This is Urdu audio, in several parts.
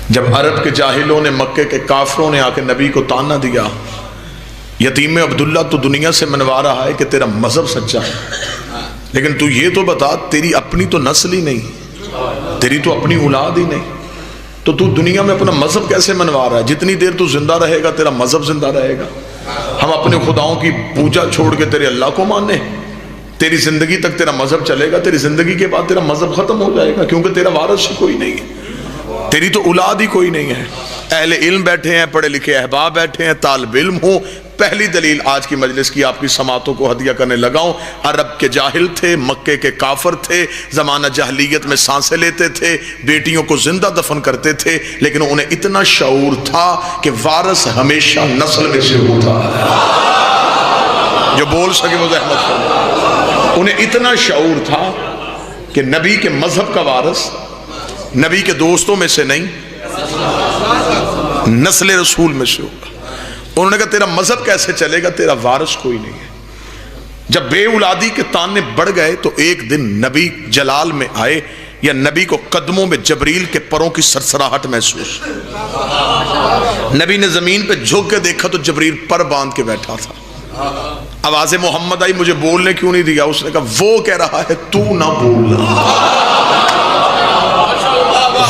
جب عرب کے جاہلوں نے، مکے کے کافروں نے آ کے نبی کو تانا دیا، یتیم عبداللہ تو دنیا سے منوا رہا ہے کہ تیرا مذہب سچا ہے، لیکن تو یہ تو بتا تیری اپنی تو نسل ہی نہیں، تیری تو اپنی اولاد ہی نہیں، تو دنیا میں اپنا مذہب کیسے منوا رہا ہے؟ جتنی دیر تو زندہ رہے گا تیرا مذہب زندہ رہے گا۔ ہم اپنے خداؤں کی پوجا چھوڑ کے تیرے اللہ کو مانیں؟ تیری زندگی تک تیرا مذہب چلے گا، تیری زندگی کے بعد تیرا مذہب ختم ہو جائے گا، کیونکہ تیرا وارث ہی کوئی نہیں ہے، تیری تو اولاد ہی کوئی نہیں ہے۔ اہل علم بیٹھے ہیں، پڑھے لکھے احباب بیٹھے ہیں، طالب علم ہوں۔ پہلی دلیل آج کی مجلس کی آپ کی سماعتوں کو ہدیہ کرنے لگاؤں، عرب کے جاہل تھے، مکے کے کافر تھے، زمانہ جاہلیت میں سانسیں لیتے تھے، بیٹیوں کو زندہ دفن کرتے تھے، لیکن انہیں اتنا شعور تھا کہ وارث ہمیشہ نسل میں سے ہوتا ہے۔ جو بول سکے وہ زحمت کرے۔ انہیں اتنا شعور تھا کہ نبی کے مذہب کا وارث نبی کے دوستوں میں سے نہیں، نسل رسول میں سے ہوگا۔ انہوں نے کہا تیرا مذہب کیسے چلے گا، تیرا وارث کوئی نہیں ہے۔ جب بے اولادی کے تانے بڑھ گئے تو ایک دن نبی جلال میں آئے، یا نبی کو قدموں میں جبریل کے پروں کی سرسراہٹ محسوس، نبی نے زمین پہ جھک کے دیکھا تو جبریل پر باندھ کے بیٹھا تھا۔ آواز محمد آئی، مجھے بولنے کیوں نہیں دیا؟ اس نے کہا وہ کہہ رہا ہے تو نہ بولنا،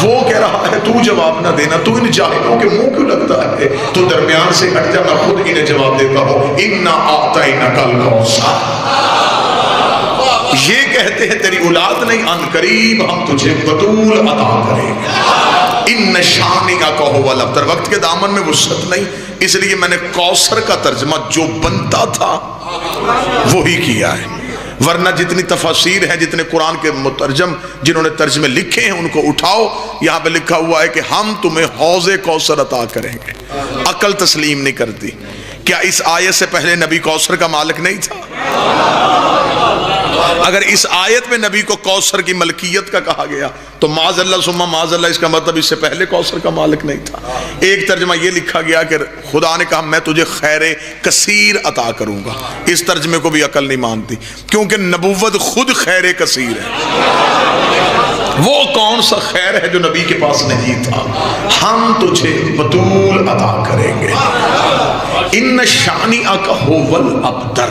وہ کہہ رہا ہے تو جواب نہ دینا، تو ان جاہلوں کے منہ کیوں لگتا ہے؟ تو درمیان سے ہٹ جا، میں خود انہیں جواب دیتا ہوں۔ اِنَّا أَعْطَيْنَكَ الْكَوْثَرَ، یہ کہتے ہیں تیری اولاد نہیں، ان قریب ہم تجھے بطول عطا کریں گے۔ اِنَّ شَانِئَكَ هُوَ الْأَبْتَرُ، وقت کے دامن میں وسعت نہیں، اس لیے میں نے کوثر کا ترجمہ جو بنتا تھا وہی کیا ہے، ورنہ جتنی تفاسیر ہیں، جتنے قرآن کے مترجم جنہوں نے ترجمے لکھے ہیں ان کو اٹھاؤ، یہاں پہ لکھا ہوا ہے کہ ہم تمہیں حوض کوثر عطا کریں گے۔ عقل تسلیم نہیں کرتی۔ کیا اس آیت سے پہلے نبی کوثر کا مالک نہیں تھا؟ اگر اس آیت میں نبی کو کوثر کی ملکیت کا کہا گیا تو معاذ اللہ ثم معاذ اللہ، اس کا مطلب اس سے پہلے کوثر کا مالک نہیں تھا۔ ایک ترجمہ یہ لکھا گیا کہ خدا نے کہا میں تجھے خیر کثیر عطا کروں گا، اس ترجمے کو بھی عقل نہیں مانتی، کیونکہ نبوت خود خیر کثیر ہے۔ وہ کون سا خیر ہے جو نبی کے پاس نہیں تھا؟ ہم تجھے بطول عطا کریں گے۔ ان شانئک هو الابتر،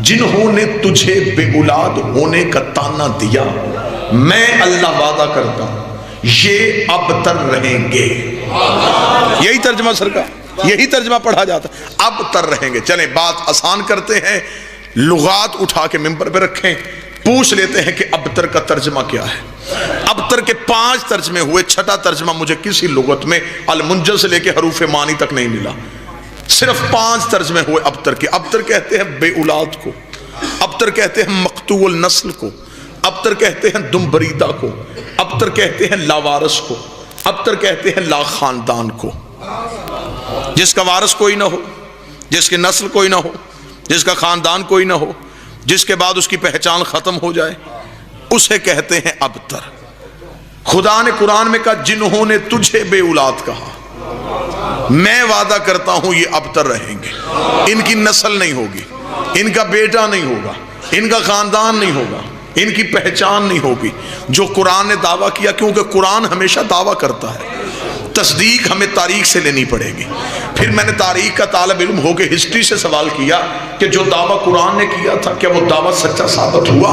جنہوں نے تجھے بے اولاد ہونے کا تانا دیا، میں اللہ وعدہ کرتا ہوں یہ ابتر رہیں گے۔ یہی ترجمہ سرکار، یہی ترجمہ پڑھا جاتا، ابتر رہیں گے۔ چلیں بات آسان کرتے ہیں، لغات اٹھا کے ممبر پہ رکھیں، پوچھ لیتے ہیں کہ ابتر کا ترجمہ کیا ہے۔ ابتر کے 5 ترجمے ہوئے، چھٹا ترجمہ مجھے کسی لغت میں المنجل سے لے کے حروف معانی تک نہیں ملا، صرف 5 ترجمے ہوئے ابتر کے۔ ابتر کہتے ہیں بے اولاد کو، ابتر کہتے ہیں مقطوع النسل کو، ابتر کہتے ہیں دم بریدہ کو، ابتر کہتے ہیں لاوارث کو، ابتر کہتے ہیں لا خاندان کو۔ جس کا وارث کوئی نہ ہو، جس کی نسل کوئی نہ ہو، جس کا خاندان کوئی نہ ہو، جس کے بعد اس کی پہچان ختم ہو جائے، اسے کہتے ہیں ابتر۔ خدا نے قرآن میں کہا جنہوں نے تجھے بے اولاد کہا، میں وعدہ کرتا ہوں یہ ابتر رہیں گے، ان کی نسل نہیں ہوگی، ان کا بیٹا نہیں ہوگا، ان کا خاندان نہیں ہوگا، ان کی پہچان نہیں ہوگی۔ جو قرآن نے دعویٰ کیا، کیونکہ قرآن ہمیشہ دعویٰ کرتا ہے، تصدیق ہمیں تاریخ سے لینی پڑے گی۔ پھر میں نے تاریخ کا طالب علم ہو کے ہسٹری سے سوال کیا کہ جو دعویٰ قرآن نے کیا تھا کیا وہ دعویٰ سچا ثابت ہوا؟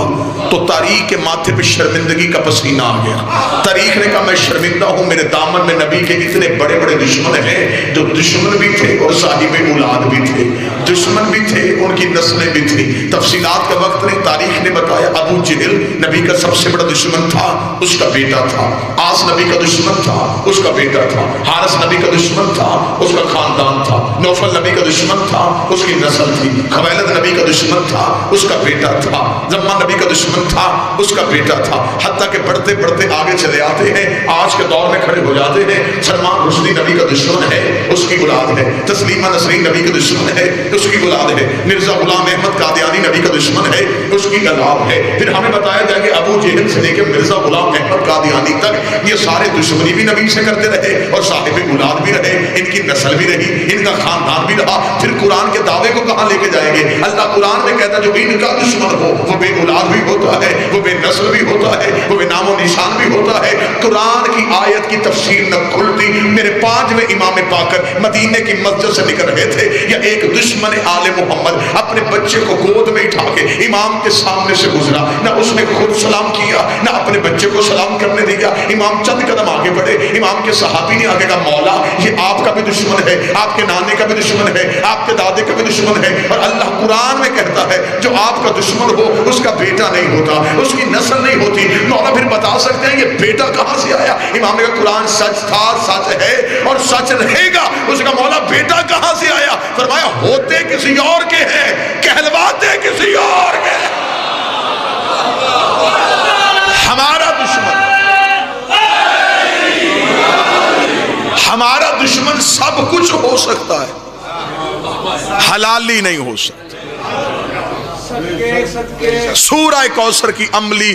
تو تاریخ کے ماتھے پہ شرمندگی کا پسینہ آ گیا۔ تاریخ نے کہا میں شرمندہ ہوں، میرے دامن میں نبی کے اتنے بڑے بڑے دشمن ہیں، جو دشمن بھی تھے اور صاحب اولاد بھی تھے، دشمن بھی تھے ان کی نسلیں بھی تھیں۔ تفصیلات کا وقت نہیں، تاریخ نے بتایا ابو جہل نبی کا سب سے بڑا دشمن تھا، اس کا بیٹا تھا، آس نبی کا دشمن تھا، اس کا بیٹا تھا، حارث نبی کا دشمن تھا، اس کا خاندان تھا، نوفل نبی کا دشمن تھا، اس کی نسل تھی، خویلد نبی کا دشمن تھا، اس کا بیٹا تھا، زمان نبی کا دشمن تھا، اس کا بیٹا تھا، حتیٰ کہ بڑھتے بڑھتے آگے چلے آتے ہیں، آج کے دور میں کھڑے ہو جاتے ہیں، سلمان رشدی نبی کا دشمن ہے، اس کی اولاد ہے، تسلیمہ نسرین نبی کا دشمن ہے، اس کی اولاد ہے، مرزا غلام احمد قادیانی نبی کا دشمن ہے، اس کی اولاد ہے۔ پھر ہمیں بتایا جائے کہ ابو جہل سے لے کے مرزا غلام احمد قادیانی تک یہ سارے دشمنی بھی نبی سے کرتے رہے اور صاحب اولاد بھی رہے، ان کی نسل بھی رہی، ان کا خاندان بھی رہا۔ پھر قرآن کے دعوے کو کہاں لے کے جائیں گے؟ اللہ قرآن میں کہتا ہے جو ان کا دشمن ہو وہ بے اولاد بھی ہوتا ہے، وہ بے نسل بھی ہوتا ہے، وہ بے نام و نشان بھی ہوتا ہے۔ قرآن کی آیت کی تفسیر نہ کھلتی میرے 5ویں امام باقر مدینے کی مسجد سے نکل رہے تھے، یا ایک دشمن آل محمد اپنے بچے کو گود میں اٹھا کے امام کے سامنے سے گزرا، نہ اس نے خود سلام کیا نہ اپنے بچے کو سلام کرنے دیا۔ امام چند قدم آگے بڑھے، امام کے صحابی نے آگے کہا مولا یہ آپ کا بھی دشمن ہے، آپ کے نانے کا بھی دشمن ہے، آپ کے دادے کا بھی دشمن ہے، اور اللہ قرآن میں کہتا ہے جو آپ کا دشمن ہو اس کا بیٹا نہیں ہوتا، اس کی نسل نہیں ہوتی۔ مولا پھر بتا سکتے ہیں یہ بیٹا کہاں سے آیا؟ امام نے کہا قرآن سچ تھا، سچ ہے اور سچ رہے گا۔ اس کا مولا بیٹا کہاں سے آیا؟ فرمایا ہوتے کسی اور کے ہیں، کہلواتے کسی اور کے ہیں۔ ہمارا دشمن سب کچھ ہو سکتا ہے، حلالی نہیں ہو سکتا۔ سورہ کوثر کی عملی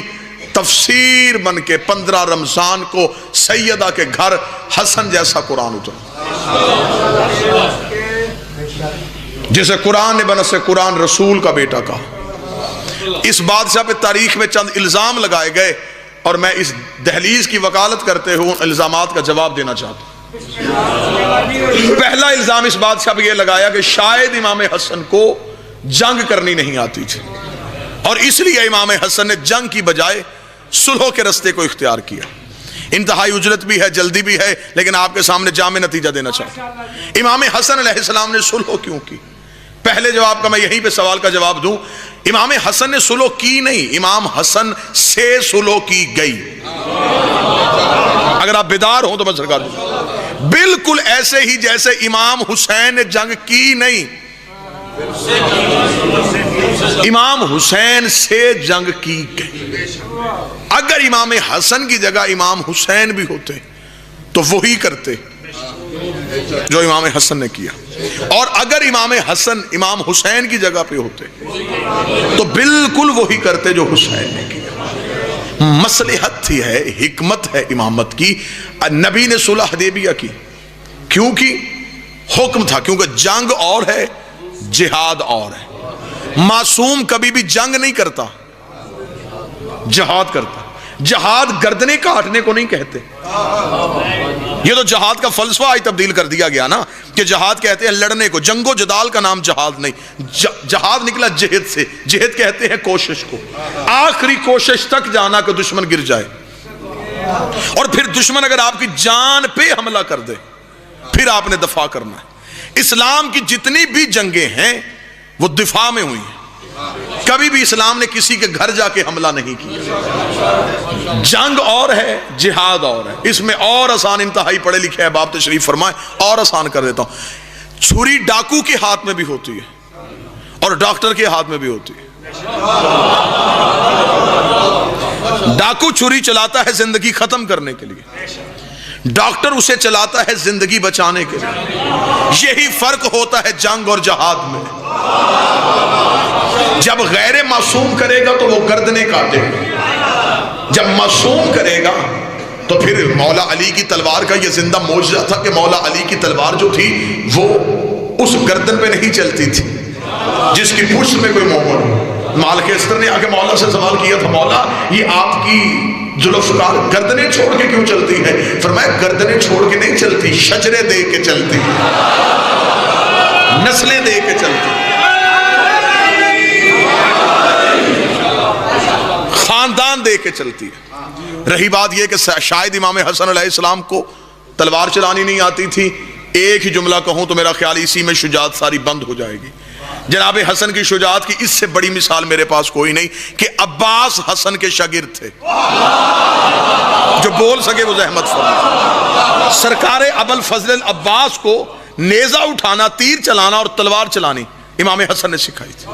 تفسیر بن کے 15 رمضان کو سیدہ کے گھر حسن جیسا قرآن اترا، جسے قرآن نے بنس قرآن رسول کا بیٹا کہا۔ اس بادشاہ پہ تاریخ میں چند الزام لگائے گئے، اور میں اس دہلیز کی وکالت کرتے ہوئے ان الزامات کا جواب دینا چاہتا ہوں۔ پہلا الزام اس بادشاہ پہ یہ لگایا کہ شاید امام حسن کو جنگ کرنی نہیں آتی تھی، اور اس لیے امام حسن نے جنگ کی بجائے صلح کے رستے کو اختیار کیا۔ انتہائی اجلت بھی ہے، جلدی بھی ہے، لیکن آپ کے سامنے جامع نتیجہ دینا چاہتا ہوں۔ امام حسن علیہ السلام نے صلح کیوں کی؟ پہلے جواب کا میں یہیں پہ سوال کا جواب دوں، امام حسن نے صلح کی نہیں، امام حسن سے صلح کی گئی۔ اگر آپ بیدار ہوں تو میں سرکار دوں، بالکل ایسے ہی جیسے امام حسین نے جنگ کی نہیں، امام حسین سے جنگ کی گئی۔ اگر امام حسن کی جگہ امام حسین بھی ہوتے تو وہی کرتے جو امام حسن نے کیا، اور اگر امام حسن امام حسین کی جگہ پہ ہوتے تو بالکل وہی کرتے جو حسین نے کیا۔ مصلحت تھی ہے، حکمت ہے امامت کی۔ نبی نے صلح حدیبیہ کی کیوں کی؟ حکم تھا، کیونکہ جنگ اور ہے، جہاد اور ہے۔ معصوم کبھی بھی جنگ نہیں کرتا، جہاد کرتا۔ جہاد گردنے کاٹنے کو نہیں کہتے، یہ تو جہاد کا فلسفہ آج تبدیل کر دیا گیا نا، کہ جہاد کہتے ہیں لڑنے کو، جنگ و جدال کا نام جہاد نہیں۔ جہاد نکلا جہد سے، جہد کہتے ہیں کوشش کو، آخری کوشش تک جانا کہ دشمن گر جائے، اور پھر دشمن اگر آپ کی جان پہ حملہ کر دے پھر آپ نے دفاع کرنا ہے۔ اسلام کی جتنی بھی جنگیں ہیں وہ دفاع میں ہوئی ہیں، کبھی بھی اسلام نے کسی کے گھر جا کے حملہ نہیں کیا۔ جنگ اور ہے، جہاد اور ہے۔ اس میں اور آسان، انتہائی پڑھے لکھے احباب تشریف فرمائے، اور آسان کر دیتا ہوں۔ چھری ڈاکو کے ہاتھ میں بھی ہوتی ہے اور ڈاکٹر کے ہاتھ میں بھی ہوتی ہے۔ ڈاکو چھری چلاتا ہے زندگی ختم کرنے کے لیے، ڈاکٹر اسے چلاتا ہے زندگی بچانے کے لیے۔ یہی فرق ہوتا ہے جنگ اور جہاد میں۔ جب غیر معصوم کرے گا تو وہ گردنیں کاٹے گا، جب معصوم کرے گا تو پھر مولا علی کی تلوار کا یہ زندہ معجزہ تھا کہ مولا علی کی تلوار جو تھی وہ اس گردن پہ نہیں چلتی تھی جس کی پشت میں کوئی مومن ہو۔ مالک استر نے آگے مولا سے سوال کیا تھا، مولا یہ آپ کی ذوالفقار گردنیں چھوڑ کے کیوں چلتی ہے؟ فرمایا گردنیں چھوڑ کے نہیں چلتی، شجرے دے کے چلتی، نسلیں دے کے چلتی، خاندان دے کے چلتی ہے۔ رہی بات یہ کہ شاید امام حسن علیہ السلام کو تلوار چلانی نہیں آتی تھی، ایک ہی جملہ کہوں تو میرا خیال اسی میں شجاعت ساری بند ہو جائے گی۔ جناب حسن کی شجاعت کی اس سے بڑی مثال میرے پاس کوئی نہیں کہ عباس حسن کے شاگرد تھے، جو بول سکے وہ زحمت فرمائے۔ سرکار ابوالفضل العباس کو نیزہ اٹھانا، تیر چلانا اور تلوار چلانی امام حسن نے سکھائی تھی،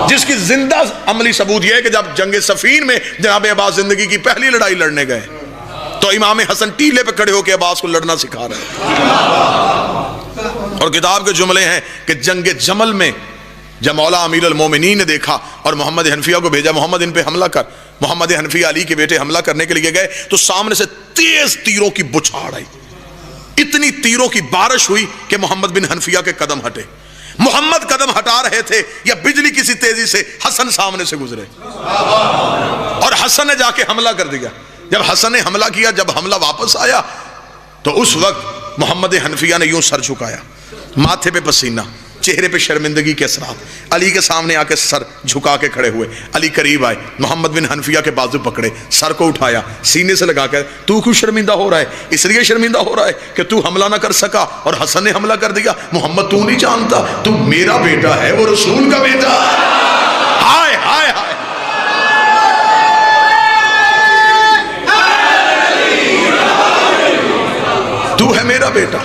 جس کی زندہ عملی ثبوت یہ ہے کہ جب جنگ صفین میں جناب عباس زندگی کی پہلی لڑائی لڑنے گئے تو امام حسن ٹیلے پہ کھڑے ہو کے عباس کو لڑنا سکھا رہے ہیں۔ اور کتاب کے جملے ہیں کہ جنگ جمل میں جب مولا امیر المومنین نے دیکھا اور محمد حنفیہ کو بھیجا محمد ان پہ حملہ کر، محمد حنفیہ علی کے بیٹے حملہ کرنے کے لیے گئے تو سامنے سے تیز تیروں کی بچھاڑ آئی، اتنی تیروں کی بارش ہوئی کہ محمد بن حنفیہ کے قدم ہٹے۔ محمد قدم ہٹا رہے تھے یا بجلی کسی تیزی سے حسن سامنے سے گزرے اور حسن نے جا کے حملہ کر دیا۔ جب حسن نے حملہ کیا، جب حملہ واپس آیا تو اس وقت محمد حنفیہ نے یوں سر جھکایا، ماتھے پہ پسینہ، چہرے پہ شرمندگی کے اثرات، علی کے سامنے آ کے سر جھکا کے کھڑے ہوئے، علی قریب آئے، محمد بن حنفیہ کے بازو پکڑے، سر کو اٹھایا، سینے سے لگا کر، تو کیوں شرمندہ ہو رہا ہے؟ اس لیے شرمندہ ہو رہا ہے کہ تو حملہ نہ کر سکا اور حسن نے حملہ کر دیا۔ محمد تو نہیں جانتا، تو میرا بیٹا ہے، وہ رسول کا بیٹا ہے۔ ہائے ہائے ہائے، تو ہے میرا بیٹا،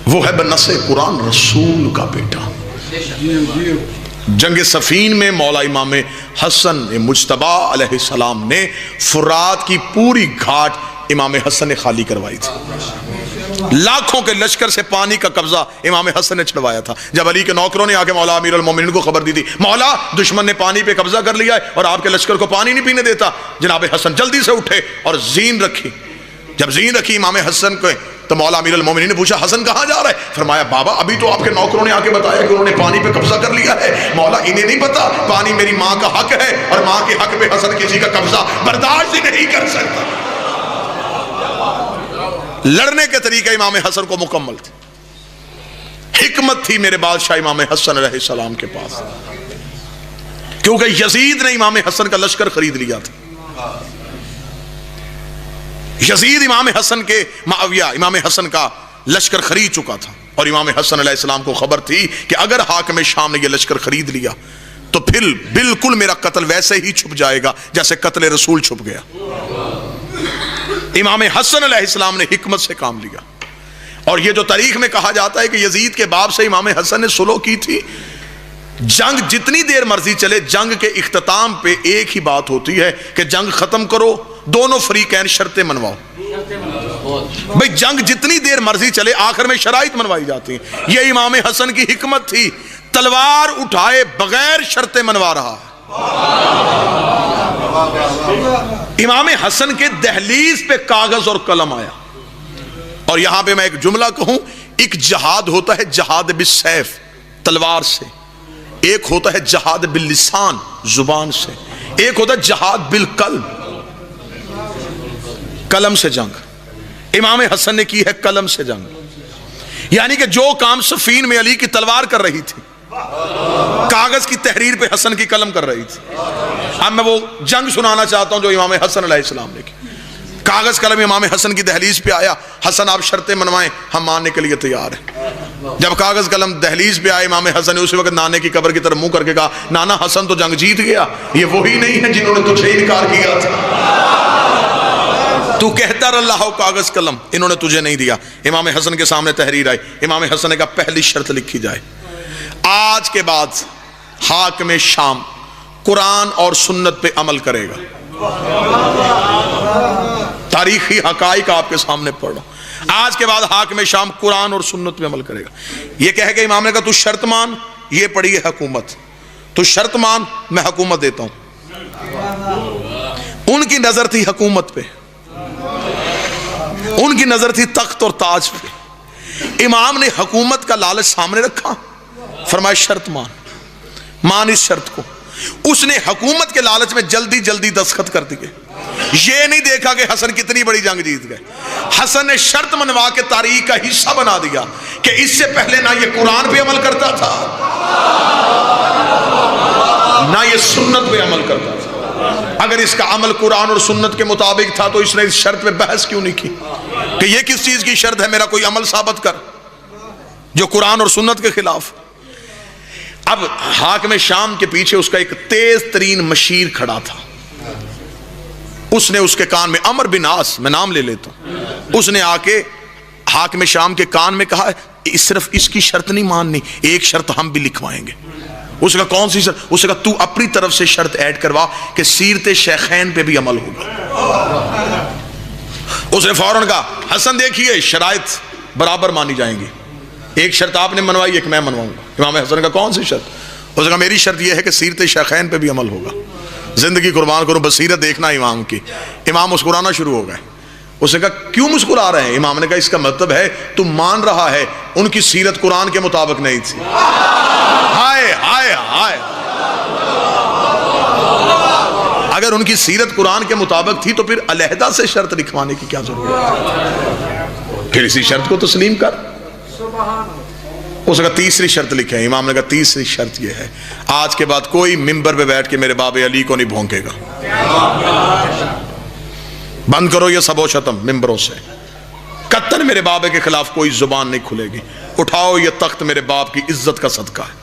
وہ ہے بنص قرآن رسول کا بیٹا۔ جنگ صفین میں مولا امام حسن مجتبی علیہ السلام نے فرات کی پوری گھاٹ امام حسن نے خالی کروائی تھی، لاکھوں کے لشکر سے پانی کا قبضہ امام حسن نے چھڑوایا تھا۔ جب علی کے نوکروں نے آ کے مولا امیر المومنین کو خبر دی تھی، مولا دشمن نے پانی پہ قبضہ کر لیا ہے اور آپ کے لشکر کو پانی نہیں پینے دیتا، جناب حسن جلدی سے اٹھے اور زین رکھی۔ جب زین رکھی امام حسن کو، تو مولا امیر المومنین نے پوچھا حسن کہاں جا رہا ہے؟ فرمایا بابا ابھی تو آپ کے نوکروں نے آ کے بتایا کہ انہوں نے پانی پہ قبضہ کر لیا ہے، مولا انہیں نہیں پتا پانی میری ماں کا حق ہے اور ماں کے حق پہ حسن کسی کا قبضہ برداشت ہی نہیں کر سکتا۔ لڑنے کے طریقے امام حسن کو مکمل تھے، حکمت تھی میرے بادشاہ امام حسن علیہ السلام کے پاس، کیونکہ یزید نے امام حسن کا لشکر خرید لیا تھا۔ یزید امام حسن کے معاویہ امام حسن کا لشکر خرید چکا تھا، اور امام حسن علیہ السلام کو خبر تھی کہ اگر حاکم شام نے یہ لشکر خرید لیا تو پھر بالکل میرا قتل ویسے ہی چھپ جائے گا جیسے قتل رسول چھپ گیا۔ امام حسن علیہ السلام نے حکمت سے کام لیا، اور یہ جو تاریخ میں کہا جاتا ہے کہ یزید کے باب سے امام حسن نے صلح کی تھی، جنگ جتنی دیر مرضی چلے، جنگ کے اختتام پہ ایک ہی بات ہوتی ہے کہ جنگ ختم کرو، دونوں فریقین شرطیں منواؤ۔ بھئی جنگ جتنی دیر مرضی چلے، آخر میں شرائط منوائی جاتی ہیں۔ یہ امام حسن کی حکمت تھی، تلوار اٹھائے بغیر شرطیں منوا رہا ہے۔ امام حسن کے دہلیز پہ کاغذ اور قلم آیا، اور یہاں پہ میں ایک جملہ کہوں، ایک جہاد ہوتا ہے جہاد بالسیف تلوار سے، ایک ہوتا ہے جہاد باللسان زبان سے، ایک ہوتا ہے جہاد بالقلب قلم سے جنگ۔ امام حسن نے کی ہے قلم سے جنگ، یعنی کہ جو کام صفین میں علی کی تلوار کر رہی تھی، کاغذ کی تحریر پہ حسن کی قلم کر رہی تھی۔ اب میں وہ جنگ سنانا چاہتا ہوں جو امام حسن علیہ السلام نے کی۔ کاغذ قلم امام حسن کی دہلیز پہ آیا، حسن آپ شرطیں منوائیں، ہم ماننے کے لیے تیار ہیں۔ جب کاغذ قلم دہلیز پہ آئے، امام حسن نے اسی وقت نانے کی قبر کی طرف منہ کر کے کہا، نانا حسن تو جنگ جیت گیا، یہ وہی نہیں ہے جنہوں نے تجھے انکار کیا تھا، تو کہتا رہ اللہ کاغذ قلم، انہوں نے تجھے نہیں دیا۔ امام حسن کے سامنے تحریر آئی، امام حسن نے کہا پہلی شرط لکھی جائے، آج کے بعد حاکم شام قرآن اور سنت پہ عمل کرے گا۔ تاریخی حقائق آپ کے سامنے پڑھ رہا ہوں، آج کے بعد حاکم شام قرآن اور سنت پہ عمل کرے گا۔ یہ کہہ کے امام نے کہا تو شرط مان، یہ پڑھی ہے حکومت، تو شرط مان میں حکومت دیتا ہوں۔ ان کی نظر تھی حکومت پہ، ان کی نظر تھی تخت اور تاج پہ۔ امام نے حکومت کا لالچ سامنے رکھا، فرمایا شرط مان اس شرط کو۔ اس نے حکومت کے لالچ میں جلدی جلدی دستخط کر دیے، یہ نہیں دیکھا کہ حسن کتنی بڑی جنگ جیت گئے۔ حسن نے شرط منوا کے تاریخ کا حصہ بنا دیا کہ اس سے پہلے نہ یہ قرآن پہ عمل کرتا تھا نہ یہ سنت پہ عمل کرتا تھا۔ اگر اس کا عمل قرآن اور سنت کے مطابق تھا تو اس نے اس شرط پہ بحث کیوں نہیں کی کہ یہ کس چیز کی شرط ہے، میرا کوئی عمل ثابت کر جو قرآن اور سنت کے خلاف۔ اب حاکم شام کے پیچھے اس کا ایک تیز ترین مشیر کھڑا تھا، اس نے اس کے کان میں، عمر بن عاص، میں نام لے لیتا ہوں، اس نے آ کے حاکم شام کے کان میں کہا صرف اس کی شرط نہیں ماننی، ایک شرط ہم بھی لکھوائیں گے۔ اس کا کون سی شرط؟ اس کا تو اپنی طرف سے شرط ایڈ کروا کہ سیرت شیخین پہ بھی عمل ہوگا۔ اس نے فوراً کہا حسن دیکھیے شرائط برابر مانی جائیں گی، ایک شرط آپ نے منوائی ایک میں منواؤں گا۔ امام حسن کا کون سی شرط؟ اس نے کہا میری شرط یہ ہے کہ سیرت شیخین پہ بھی عمل ہوگا۔ زندگی قربان کروں، بصیرت دیکھنا امام کی۔ امام مسکرانا شروع ہو گئے۔ اس نے کہا کیوں مسکرا رہے ہیں؟ امام نے کہا اس کا مطلب ہے تم مان رہا ہے ان کی سیرت قرآن کے مطابق نہیں تھی۔ ہائے ہائے ہائے، اگر ان کی سیرت قرآن کے مطابق تھی تو پھر علیحدہ سے شرط لکھوانے کی کیا ضرورت؟ پھر اسی شرط کو تسلیم کر. اس کا تیسری شرط لکھے, امام نے کہا تیسری شرط یہ ہے, آج کے بعد کوئی ممبر پہ بیٹھ کے میرے باب علی کو نہیں بھونکے گا. بند کرو یہ سب و شتم ممبروں سے. قطن میرے بابے کے خلاف کوئی زبان نہیں کھلے گی. اٹھاؤ یہ تخت میرے باپ کی عزت کا صدقہ ہے.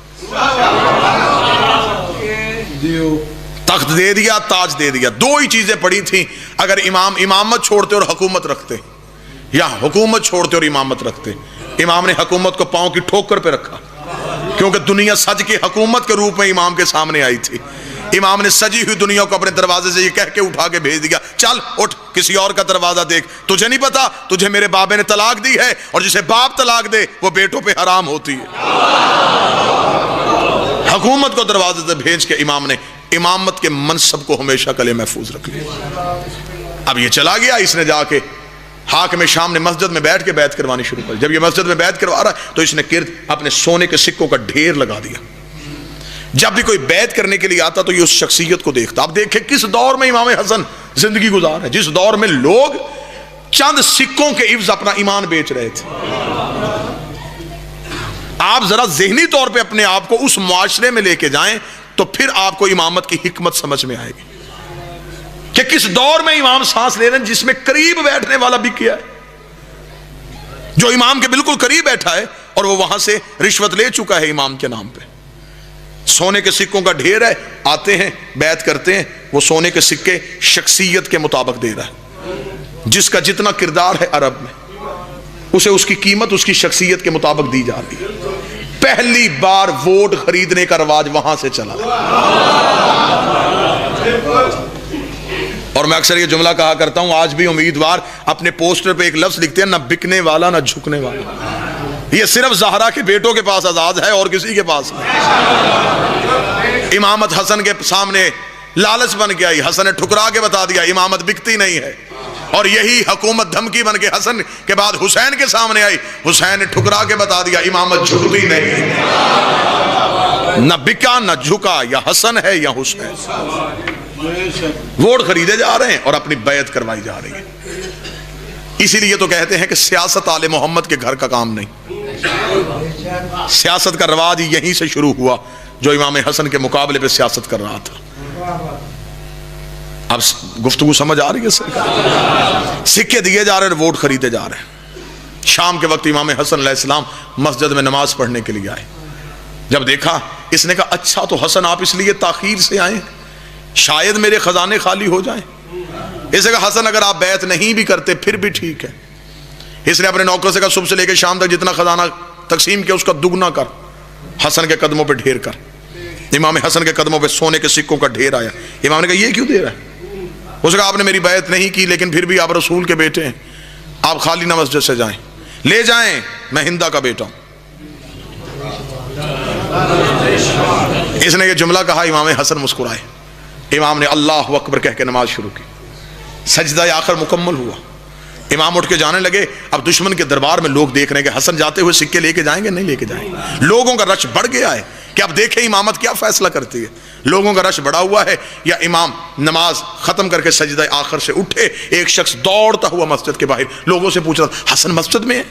تخت دے دیا, تاج دے دیا. دو ہی چیزیں پڑی تھیں, اگر امام امامت چھوڑتے اور حکومت رکھتے, یا حکومت چھوڑتے اور امامت رکھتے. امام نے حکومت کو پاؤں کی ٹھوکر پہ رکھا, کیونکہ دنیا سج کے حکومت کے روپ میں امام کے سامنے آئی تھی. امام نے سجی ہوئی دنیا کو اپنے دروازے سے یہ کہہ کے اٹھا کے بھیج دیا, چل اٹھ کسی اور کا دروازہ دیکھ. تجھے نہیں پتا تجھے میرے بابے نے طلاق دی ہے, اور جسے باپ طلاق دے وہ بیٹوں پہ حرام ہوتی ہے. حکومت کو دروازے سے بھیج کے امام نے امامت کے منصب کو ہمیشہ کے لیے محفوظ رکھ لیا. اب یہ چلا گیا, اس نے جا کے حاکم شام نے مسجد میں بیٹھ کے بیعت کروانی شروع کر. جب یہ مسجد میں بیعت کروا رہا ہے تو اس نے گرد اپنے سونے کے سکوں کا ڈھیر لگا دیا. جب بھی کوئی بیعت کرنے کے لیے آتا تو یہ اس شخصیت کو دیکھتا. اب دیکھیں کس دور میں امام حسن زندگی گزار ہے, جس دور میں لوگ چند سکوں کے عوض اپنا ایمان بیچ رہے تھے. آپ ذرا ذہنی طور پہ اپنے آپ کو اس معاشرے میں لے کے جائیں تو پھر آپ کو امامت کی حکمت سمجھ میں آئے گی کہ کس دور میں امام سانس لے رہے ہیں, جس میں قریب بیٹھنے والا بھی کیا ہے, جو امام کے بالکل قریب بیٹھا ہے اور وہ وہاں سے رشوت لے چکا ہے امام کے نام پہ. سونے کے سکوں کا ڈھیر ہے, آتے ہیں بیعت کرتے ہیں, وہ سونے کے سکے شخصیت کے مطابق دے رہا ہے. جس کا جتنا کردار ہے عرب میں, اسے اس کی قیمت اس کی شخصیت کے مطابق دی جا رہی ہے. پہلی بار ووٹ خریدنے کا رواج وہاں سے چلا. اور میں اکثر یہ جملہ کہا کرتا ہوں, آج بھی امیدوار اپنے پوسٹر پہ ایک لفظ لکھتے ہیں, نہ بکنے والا نہ جھکنے والا. یہ صرف زہرا کے بیٹوں کے پاس آزاد ہے اور کسی کے پاس نہیں. امامت حسن کے سامنے لالچ بن کے آئی, حسن نے ٹھکرا کے بتا دیا امامت بکتی نہیں ہے. اور یہی حکومت دھمکی بن کے حسن کے بعد حسین کے سامنے آئی, حسین نے ٹھکرا کے بتا دیا امامت جھکتی نہیں. نہ بکا نہ جھکا, یا حسن ہے یا حسین. ووٹ خریدے جا رہے ہیں اور اپنی بیعت کروائی جا رہی ہے. اسی لیے تو کہتے ہیں کہ سیاست آل محمد کے گھر کا کام نہیں. سیاست کا رواج یہیں سے شروع ہوا جو امام حسن کے مقابلے پہ سیاست کر رہا تھا. اب گفتگو سمجھ آ رہی ہے سر؟ سکے دیے جا رہے ہیں, ووٹ خریدے جا رہے ہیں. شام کے وقت امام حسن علیہ السلام مسجد میں نماز پڑھنے کے لیے آئے. جب دیکھا, اس نے کہا اچھا تو حسن آپ اس لیے تاخیر سے آئے, شاید میرے خزانے خالی ہو جائیں. اس نے کہا حسن اگر آپ بیعت نہیں بھی کرتے پھر بھی ٹھیک ہے. اس نے اپنے نوکر سے کہا صبح سے لے کے شام تک جتنا خزانہ تقسیم کیا اس کا دگنا کر, حسن کے قدموں پہ ڈھیر کر. امام حسن کے قدموں پہ سونے کے سکوں کا ڈھیر آیا. امام نے کہا یہ کیوں دے رہا ہے؟ اس نے کہا آپ نے میری بیعت نہیں کی لیکن پھر بھی آپ رسول کے بیٹے ہیں, آپ خالی نہ مسجد سے جائیں. لے جائیں, میں ہندا کا بیٹا ہوں. اس نے یہ جملہ کہا, امام حسن مسکرائے. امام نے اللہ اکبر کہہ کے نماز شروع کی. سجدہ آخر مکمل ہوا. امام اٹھ کے جانے لگے. اب دشمن کے دربار میں لوگ دیکھ رہے ہیں کہ حسن جاتے ہوئے سکے لے کے جائیں گے, نہیں لے کے جائیں گے. لوگوں کا رش بڑھ گیا ہے کہ اب دیکھیں امامت کیا فیصلہ کرتی ہے. لوگوں کا رش بڑھا ہوا ہے. یا امام نماز ختم کر کے سجدہ آخر سے اٹھے, ایک شخص دوڑتا ہوا مسجد کے باہر لوگوں سے پوچھ رہا حسن مسجد میں ہے,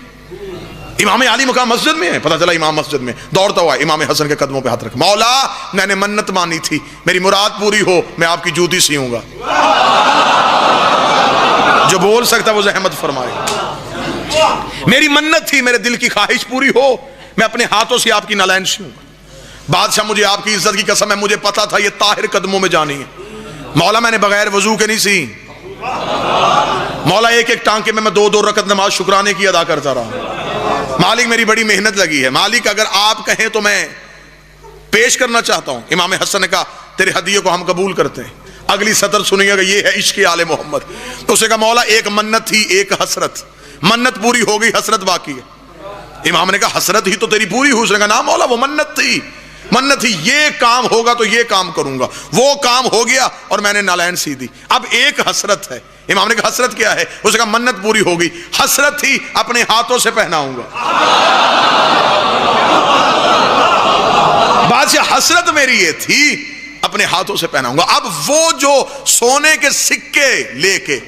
امام علی مقام مسجد میں ہے. پتہ چلا امام مسجد میں. دوڑتا ہوا امام حسن کے قدموں پہ ہاتھ رکھ, مولا میں نے منت مانی تھی, میری مراد پوری ہو میں آپ کی جوتی سیوں گا. جو بول سکتا وہ زحمت فرمائے. میری منت تھی, میرے دل کی خواہش پوری ہو, میں اپنے ہاتھوں سے آپ کی نالین سیوں گا. بادشاہ مجھے آپ کی عزت کی قسم ہے, مجھے پتا تھا یہ طاہر قدموں میں جانی ہے. مولا میں نے بغیر وضو کے نہیں سی. مولا ایک ایک ٹانکے میں 2-2 رکعت نماز شکرانے کی ادا کرتا رہا. مالک میری بڑی محنت لگی ہے. مالک اگر آپ کہیں تو میں پیش کرنا چاہتا ہوں. امام حسن نے کہا تیرے ہدیے کو ہم قبول کرتے ہیں. اگلی سطر سنیے گا, یہ ہے عشق آل محمد. تو اسے کہا مولا ایک منت تھی ایک حسرت, منت پوری ہو گئی حسرت باقی ہے. امام نے کہا حسرت ہی تو تیری پوری ہوئی. اس نے کہا نا مولا وہ منت تھی, منت تھی یہ کام ہوگا تو یہ کام کروں گا, وہ کام ہو گیا اور میں نے نالین سی دی, اب ایک حسرت ہے. امام نے کہا حسرت کیا ہے؟ اس نے کہا منت پوری ہو گئی, حسرت تھی اپنے ہاتھوں سے پہناؤں گا. بادشاہ حسرت میری یہ تھی اپنے ہاتھوں سے پہناؤں گا۔ اب وہ جو سونے کے سکے لے کے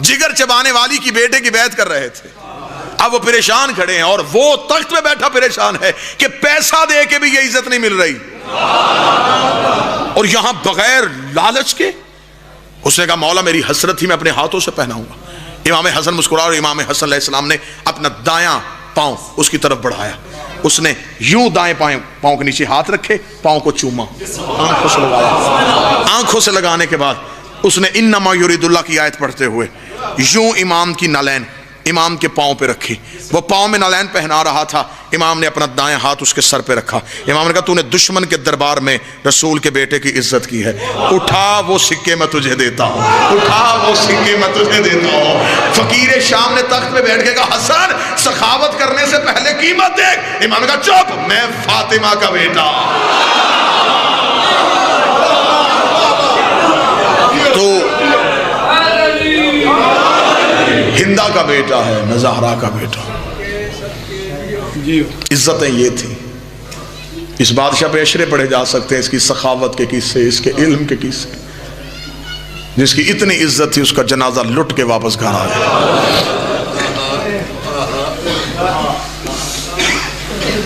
جگر چبانے والی کی بیٹے کی بیعت کر رہے تھے، اب وہ پریشان کھڑے ہیں، اور وہ تخت پہ بیٹھا پریشان ہے کہ پیسہ دے کے بھی یہ عزت نہیں مل رہی، اور یہاں بغیر لالچ کے اس نے کہا مولا میری حسرت تھی، میں اپنے ہاتھوں سے پہناؤں گا۔ امام حسن مسکرا، اور امام حسن علیہ السلام نے اپنا دایاں پاؤں اس کی طرف بڑھایا، اس نے یوں دائیں پاؤں کے نیچے ہاتھ رکھے، پاؤں کو چوما، آنکھوں سے لگایا، آنکھوں سے لگانے کے بعد اس نے انما یرید اللہ کی آیت پڑھتے ہوئے یوں امام کی نالین امام کے پاؤں پہ رکھی، وہ پاؤں میں نالین پہنا رہا تھا، امام نے اپنا دائیں ہاتھ اس کے سر پہ رکھا، امام نے کہا تو نے دشمن کے دربار میں رسول کے بیٹے کی عزت کی ہے، اٹھا وہ سکے میں تجھے دیتا ہوں، اٹھا وہ سکے میں تجھے دیتا ہوں۔ فقیر شام نے تخت پہ بیٹھ کے کہا حسن سخاوت کرنے سے پہلے قیمت دیکھ، امام نے کہا چپ، میں فاطمہ کا بیٹا، تو ہندا کا بیٹا ہے، نزہرہ کا بیٹا۔ عزتیں یہ تھی۔ اس بادشاہ پہ اشرے پڑھے جا سکتے ہیں، اس کی سخاوت کے قصے، اس کے علم کے قصے، جس کی اتنی عزت تھی اس کا جنازہ لٹ کے واپس گھر آ گیا۔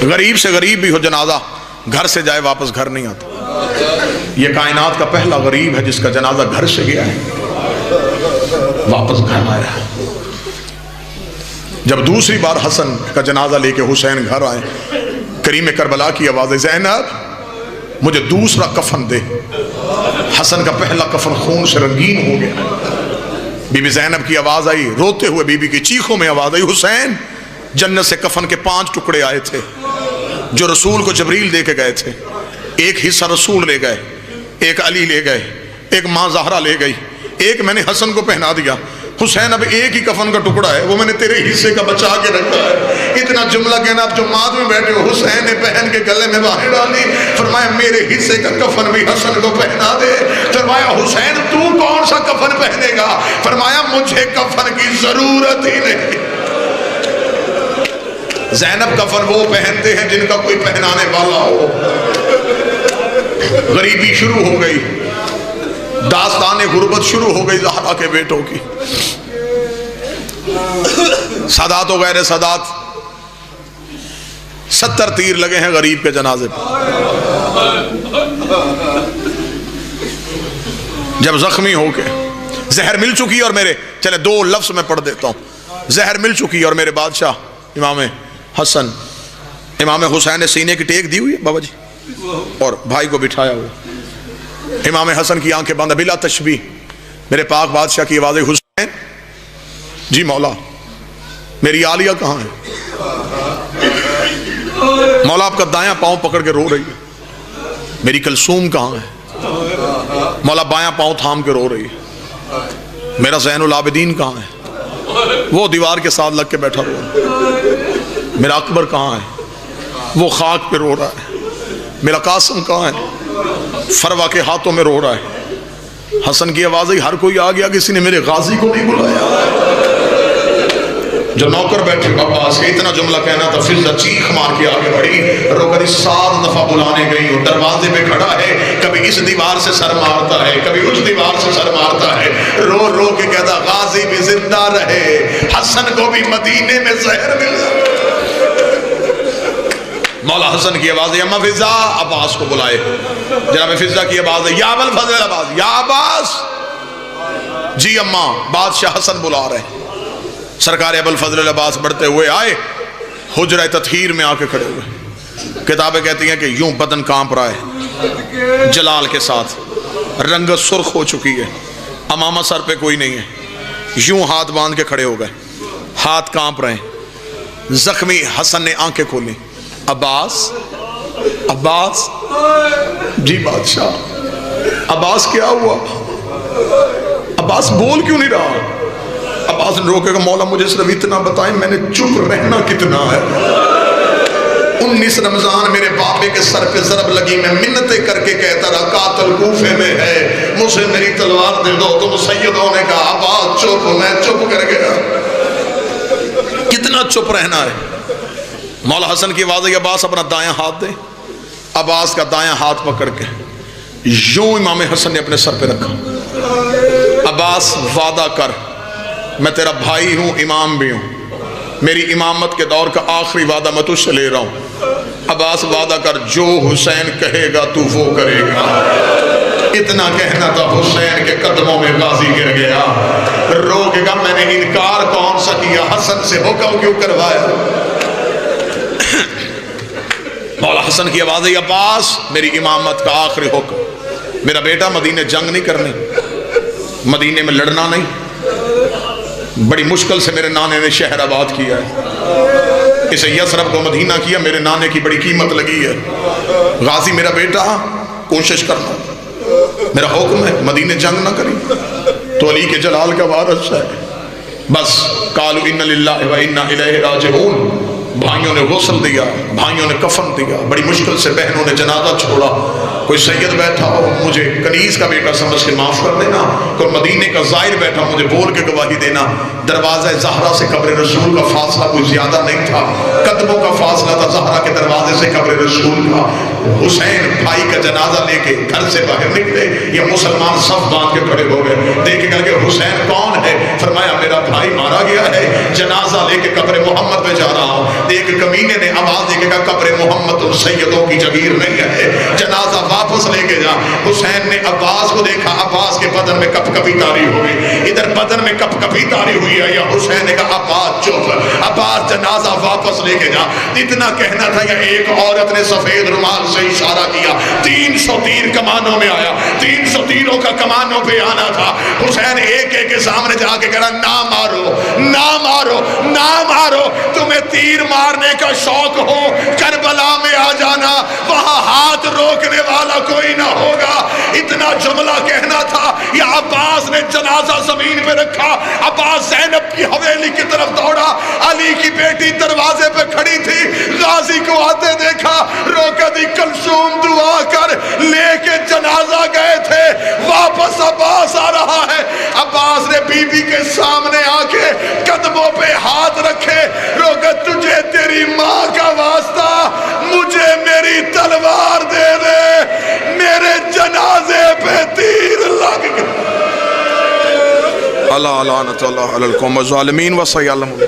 غریب سے غریب بھی ہو جنازہ گھر سے جائے واپس گھر نہیں آتا۔ یہ کائنات کا پہلا غریب ہے جس کا جنازہ گھر سے گیا ہے واپس گھر آیا ہے۔ جب دوسری بار حسن کا جنازہ لے کے حسین گھر آئے، کریم کربلا کی آواز ہے زینب مجھے دوسرا کفن دے۔ حسن کا پہلا کفن خون سے رنگین ہو گیا۔ بی بی زینب کی آواز آئی، روتے ہوئے بی بی کی چیخوں میں آواز آئی، حسین جنت سے کفن کے 5 ٹکڑے آئے تھے جو رسول کو جبریل دے کے گئے تھے، ایک حصہ رسول لے گئے، ایک علی لے گئے، ایک ماں زہرا لے گئی، ایک میں نے حسن کو پہنا دیا۔ حسین اب ایک ہی کفن کا ٹکڑا ہے، وہ میں نے تیرے حصے کا بچا کے رکھا ہے۔ اتنا جملہ کہنا، اب جو ماد میں بیٹھے ہو، حسین نے پہن کے گلے میں باہیں ڈالی، فرمایا میرے حصے کا کفن بھی حسن کو پہنا دے۔ فرمایا حسین تو کون سا کفن پہنے گا؟ فرمایا مجھے کفن کی ضرورت ہی نہیں۔ زینب کفن وہ پہنتے ہیں جن کا کوئی پہنانے والا ہو۔ غریبی شروع ہو گئی، داستان غربت شروع ہو گئی زہرا کے بیٹوں کی۔ سادات و غیر سادات 70 تیر لگے ہیں غریب کے جنازے پر۔ جب زخمی ہو کے زہر مل چکی اور میرے، چلے 2 لفظ میں پڑھ دیتا ہوں، زہر مل چکی اور میرے بادشاہ امام حسن امام حسین نے سینے کی ٹیک دی ہوئی ہے بابا جی، اور بھائی کو بٹھایا ہوا، امام حسن کی آنکھیں بند بلا تشبیہ، میرے پاک بادشاہ کی آواز، حسین جی مولا میری عالیہ کہاں ہے؟ مولا آپ کا دایاں پاؤں پکڑ کے رو رہی ہے۔ میری کلثوم کہاں ہے؟ مولا بایاں پاؤں تھام کے رو رہی ہے۔ میرا زین العابدین کہاں ہے؟ وہ دیوار کے ساتھ لگ کے بیٹھا رو رہا ہے۔ میرا اکبر کہاں ہے؟ وہ خاک پہ رو رہا ہے۔ میرا قاسم کہاں ہے؟ فروا کے ہاتھوں میں رو رہا ہے۔ حسن کی آواز آئی، ہر کوئی آ گیا، کسی نے میرے غازی کو نہیں بلایا۔ جو نوکر بیٹھے عباس کے اتنا جملہ کہنا تھا، فضہ چیخ مار کے آگے بڑھی، روکر 7 دفعہ بلانے گئی، وہ دروازے پہ کھڑا ہے، کبھی اس دیوار سے سر مارتا ہے، کبھی اس دیوار سے سر مارتا ہے، رو رو کے کہتا غازی بھی زندہ رہے، حسن کو بھی مدینے میں زہر مل جائے۔ مولا حسن کی آواز ہے، اما فضہ عباس کو بلائے۔ جناب فضہ کی آواز ہے، یا ابوالفضل عباس، یا عباس جی اما بادشاہ حسن بلا رہے ہیں۔ سرکار ابوالفضل عباس بڑھتے ہوئے آئے، حجرہ تطہیر میں آ کے کھڑے ہوئے۔ کتابیں کہتی ہیں کہ یوں بدن کانپ رہا ہے جلال کے ساتھ، رنگت سرخ ہو چکی ہے، امامہ سر پہ کوئی نہیں ہے، یوں ہاتھ باندھ کے کھڑے ہو گئے، ہاتھ کانپ رہے ہیں۔ زخمی حسن نے آنکھیں کھولی، عباس عباس جی بادشاہ، عباس کیا ہوا؟ عباس بول کیوں نہیں رہا؟ عباس نے روکے گا، مولا مجھے صرف اتنا بتائیں میں نے چپ رہنا کتنا ہے؟ 19 رمضان میرے بابے کے سر پہ ضرب لگی، میں منتیں کر کے کہتا رہا قاتل کوفے میں ہے، مجھے میری تلوار دے دو، تم سیدوں نے کہا عباس چپ، میں چپ کر گیا۔ کتنا چپ رہنا ہے؟ مولا حسن کی آواز ہے، عباس اپنا دایاں ہاتھ دے۔ عباس کا دایاں ہاتھ پکڑ کے یوں امام حسن نے اپنے سر پہ رکھا. عباس وعدہ کر، میں تیرا بھائی ہوں، امام بھی ہوں، میری امامت کے دور کا آخری وعدہ میں تجھ سے لے رہا ہوں. عباس وعدہ کر، جو حسین کہے گا تو وہ کرے گا. اتنا کہنا تھا، حسین کے قدموں میں غازی گر گیا. روکے گا میں نے انکار کون سا کیا، حسن سے حکم کیوں کروایا. مولا حسن کی آواز ہے، عباس میری امامت کا آخری حکم، میرا بیٹا مدینے جنگ نہیں کرنی، مدینے میں لڑنا نہیں. بڑی مشکل سے میرے نانے نے شہر آباد کیا ہے، اسے یثرب کو مدینہ کیا، میرے نانے کی بڑی قیمت لگی ہے. غازی میرا بیٹا، کوشش کرنا، میرا حکم ہے مدینے جنگ نہ کریں. تو علی کے جلال کا وارث ہے. بس قالوا ان للہ و انا الیہ راجعون. بھائیوں نے غسل دیا، بھائیوں نے کفن دیا، بڑی مشکل سے بہنوں نے جنازہ چھوڑا. کوئی سید بیٹھا ہو مجھے کنیز کا بیٹا سمجھ کے معاف کر دینا، کوئی مدینے کا زائر بیٹھا مجھے بول کے گواہی دینا. دروازہ زہرا سے قبر رسول کا فاصلہ کوئی زیادہ نہیں تھا، قدموں کا فاصلہ تھا زہرا کے دروازے سے قبر رسول کا. حسین بھائی کا جنازہ لے کے گھر سے باہر نکلے، یہ مسلمان صف باندھ کے کھڑے ہو گئے. دیکھے گا کہ حسین کون ہے؟ فرمایا میرا بھائی مارا گیا ہے، جنازہ لے کے قبر محمد پہ جا رہا ہوں. ایک کمینے نے آواز دے کے کہا قبر محمد ان سیدوں کی جگیر نہیں ہے، جنازہ واپس لے کے جا. حسین نے عباس کو دیکھا، عباس کے بدن میں کپ کپی تاری ہوئی، ادھر بدن میں کپ کپی تاری ہوئی ہے. یا حسین نے کہا عباس چپ، عباس جنازہ واپس لے کے جا. اتنا کہنا تھا یا ایک عورت نے سفید رومال سے اشارہ کیا، 300 تیر کمانوں میں آیا، 300 تیروں کا کمانوں پہ آنا تھا. حسین ایک ایک کے سامنے جا کے کہا نہ مارو، نہ مارو، نہ مارو، تمہیں تیر مارنے کا شوق ہو کربلا میں آ جانا، وہاں ہاتھ روکنے والا کوئی نہ ہوگا. اتنا جملہ کہنا تھا. یا عباس نے جنازہ زمین پہ رکھا، عباس زینب کی حویلی کی طرف دوڑا. علی کی بیٹی دروازے پہ کھڑی تھی، غازی کو آتے دیکھا، روکا دی کلثوم دعا کر، لے کے جنازہ گئے تھے، واپس عباس آ رہا ہے. عباس نے بی بی کے سامنے آ کے قدموں پہ ہاتھ رکھے، روکا تجھے تیری ماں کا واسطہ، مجھے میری تلوار دے دے، میرے جنازے پہ تیر لگ گئے. اللہ لعنت اللہ علی القوم الظالمین و سیعلمون.